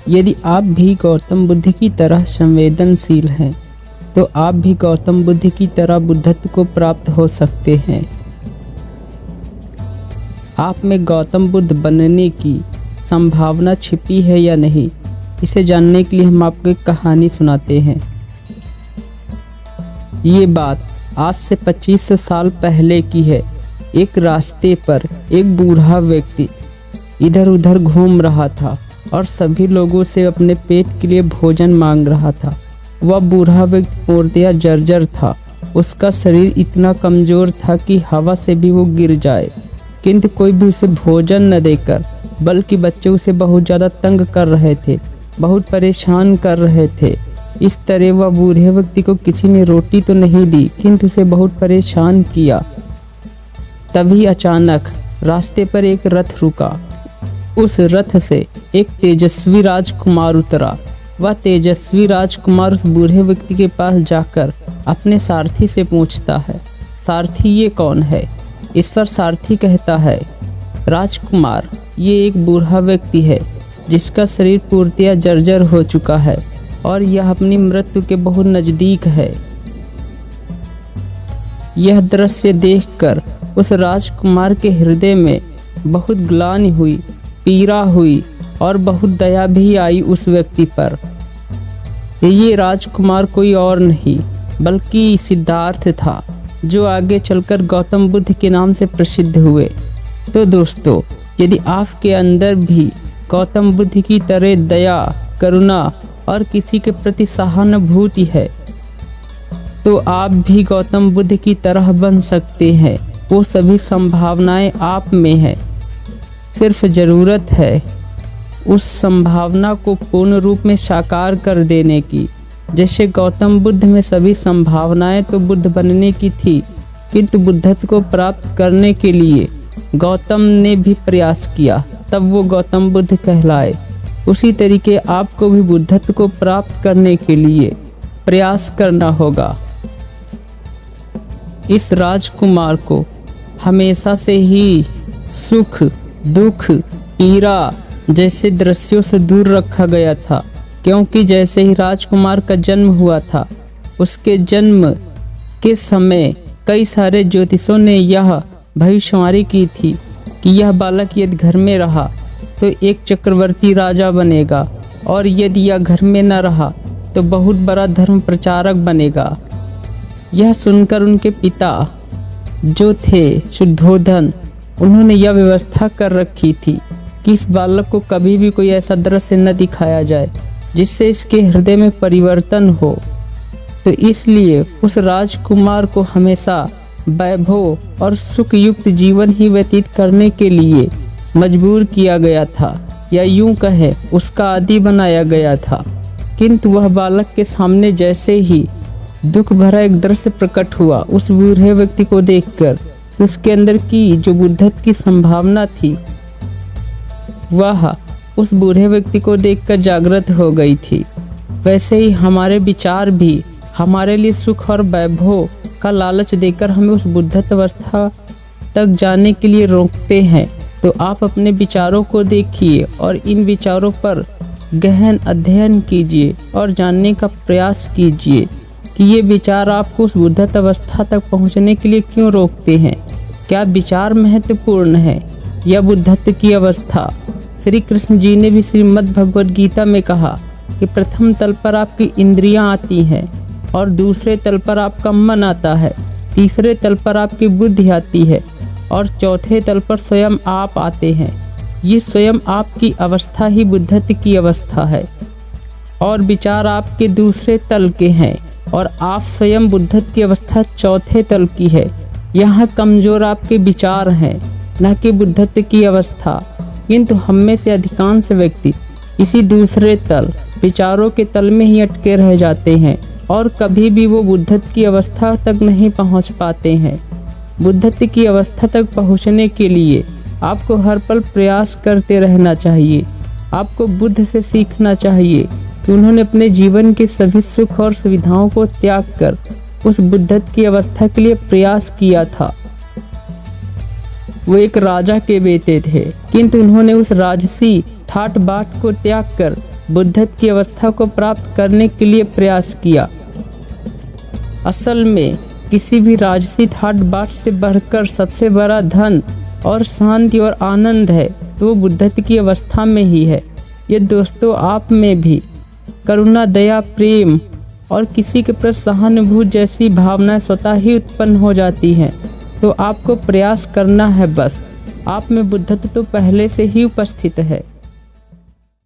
यदि आप भी गौतम बुद्ध की तरह संवेदनशील हैं तो आप भी गौतम बुद्ध की तरह बुद्धत्व को प्राप्त हो सकते हैं। आप में गौतम बुद्ध बनने की संभावना छिपी है या नहीं, इसे जानने के लिए हम आपको एक कहानी सुनाते हैं। ये बात आज से 2500 साल पहले की है। एक रास्ते पर एक बूढ़ा व्यक्ति इधर उधर घूम रहा था और सभी लोगों से अपने पेट के लिए भोजन मांग रहा था। वह बूढ़ा व्यक्ति पूर्णतया जर्जर था। उसका शरीर इतना कमज़ोर था कि हवा से भी वो गिर जाए, किंतु कोई भी उसे भोजन न देकर बल्कि बच्चे उसे बहुत ज़्यादा तंग कर रहे थे, बहुत परेशान कर रहे थे। इस तरह वह बूढ़े व्यक्ति को किसी ने रोटी तो नहीं दी, किंतु उसे बहुत परेशान किया। तभी अचानक रास्ते पर एक रथ रुका। उस रथ से एक तेजस्वी राजकुमार उतरा। वह तेजस्वी राजकुमार उस बूढ़े व्यक्ति के पास जाकर अपने सारथी से पूछता है, सारथी ये कौन है? इस पर सारथी कहता है, राजकुमार ये एक बूढ़ा व्यक्ति है जिसका शरीर पूर्णतया जर्जर हो चुका है और यह अपनी मृत्यु के बहुत नज़दीक है। यह दृश्य देखकर उस राजकुमार के हृदय में बहुत ग्लानि हुई, पीड़ा हुई और बहुत दया भी आई उस व्यक्ति पर। ये राजकुमार कोई और नहीं बल्कि सिद्धार्थ था, जो आगे चलकर गौतम बुद्ध के नाम से प्रसिद्ध हुए। तो दोस्तों, यदि आपके अंदर भी गौतम बुद्ध की तरह दया, करुणा और किसी के प्रति सहानुभूति है तो आप भी गौतम बुद्ध की तरह बन सकते हैं। वो सभी संभावनाएं आप में है, सिर्फ ज़रूरत है उस संभावना को पूर्ण रूप में साकार कर देने की। जैसे गौतम बुद्ध में सभी संभावनाएं तो बुद्ध बनने की थी, किंतु बुद्धत्व को प्राप्त करने के लिए गौतम ने भी प्रयास किया, तब वो गौतम बुद्ध कहलाए। उसी तरीके आपको भी बुद्धत्व को प्राप्त करने के लिए प्रयास करना होगा। इस राजकुमार को हमेशा से ही सुख, दुख, पीड़ा जैसे दृश्यों से दूर रखा गया था, क्योंकि जैसे ही राजकुमार का जन्म हुआ था, उसके जन्म के समय कई सारे ज्योतिषों ने यह भविष्यवाणी की थी कि यह बालक यदि घर में रहा तो एक चक्रवर्ती राजा बनेगा, और यदि यह घर में न रहा तो बहुत बड़ा धर्म प्रचारक बनेगा। यह सुनकर उनके पिता जो थे शुद्धोधन, उन्होंने यह व्यवस्था कर रखी थी कि इस बालक को कभी भी कोई ऐसा दृश्य न दिखाया जाए जिससे इसके हृदय में परिवर्तन हो। तो इसलिए उस राजकुमार को हमेशा वैभव और सुखयुक्त जीवन ही व्यतीत करने के लिए मजबूर किया गया था, या यूं कहे उसका आदी बनाया गया था। किंतु वह बालक के सामने जैसे ही दुख भरा एक दृश्य प्रकट हुआ उस बूढ़े व्यक्ति को देखकर, तो उसके अंदर की जो बुद्धत्व की संभावना थी वह उस बूढ़े व्यक्ति को देखकर जागृत हो गई थी। वैसे ही हमारे विचार भी हमारे लिए सुख और वैभव का लालच देकर हमें उस बुद्धत्व अवस्था तक जाने के लिए रोकते हैं। तो आप अपने विचारों को देखिए और इन विचारों पर गहन अध्ययन कीजिए और जानने का प्रयास कीजिए कि ये विचार आपको उस बुद्धत्व अवस्था तक पहुंचने के लिए क्यों रोकते हैं। क्या विचार महत्वपूर्ण है या बुद्धत्व की अवस्था? श्री कृष्ण जी ने भी श्रीमद् भगवद गीता में कहा कि प्रथम तल पर आपकी इंद्रियां आती हैं और दूसरे तल पर आपका मन आता है, तीसरे तल पर आपकी बुद्धि आती है और चौथे तल पर स्वयं आप आते हैं। ये स्वयं आपकी अवस्था ही बुद्धत्व की अवस्था है और विचार आपके दूसरे तल के हैं और आप स्वयं बुद्धत्व की अवस्था चौथे तल की है। यहाँ कमज़ोर आपके विचार हैं, न कि बुद्धत्व की अवस्था। किंतु हम में से अधिकांश व्यक्ति इसी दूसरे तल, विचारों के तल में ही अटके रह जाते हैं और कभी भी वो बुद्धत्व की अवस्था तक नहीं पहुंच पाते हैं। बुद्धत्व की अवस्था तक पहुंचने के लिए आपको हर पल प्रयास करते रहना चाहिए। आपको बुद्ध से सीखना चाहिए कि उन्होंने अपने जीवन के सभी सुख और सुविधाओं को त्याग कर उस बुद्धत्व की अवस्था के लिए प्रयास किया था। वो एक राजा के बेटे थे, किंतु उन्होंने उस राजसी ठाट बाट को त्याग कर बुद्धत्व की अवस्था को प्राप्त करने के लिए प्रयास किया। असल में किसी भी राजसी ठाट बाट से बढ़कर सबसे बड़ा धन और शांति और आनंद है तो वो बुद्धत्व की अवस्था में ही है। ये दोस्तों आप में भी करुणा, दया, प्रेम और किसी के प्रति सहानुभूति जैसी भावनाएं स्वतः ही उत्पन्न हो जाती हैं। तो आपको प्रयास करना है बस। आप में बुद्धत्व तो पहले से ही उपस्थित है।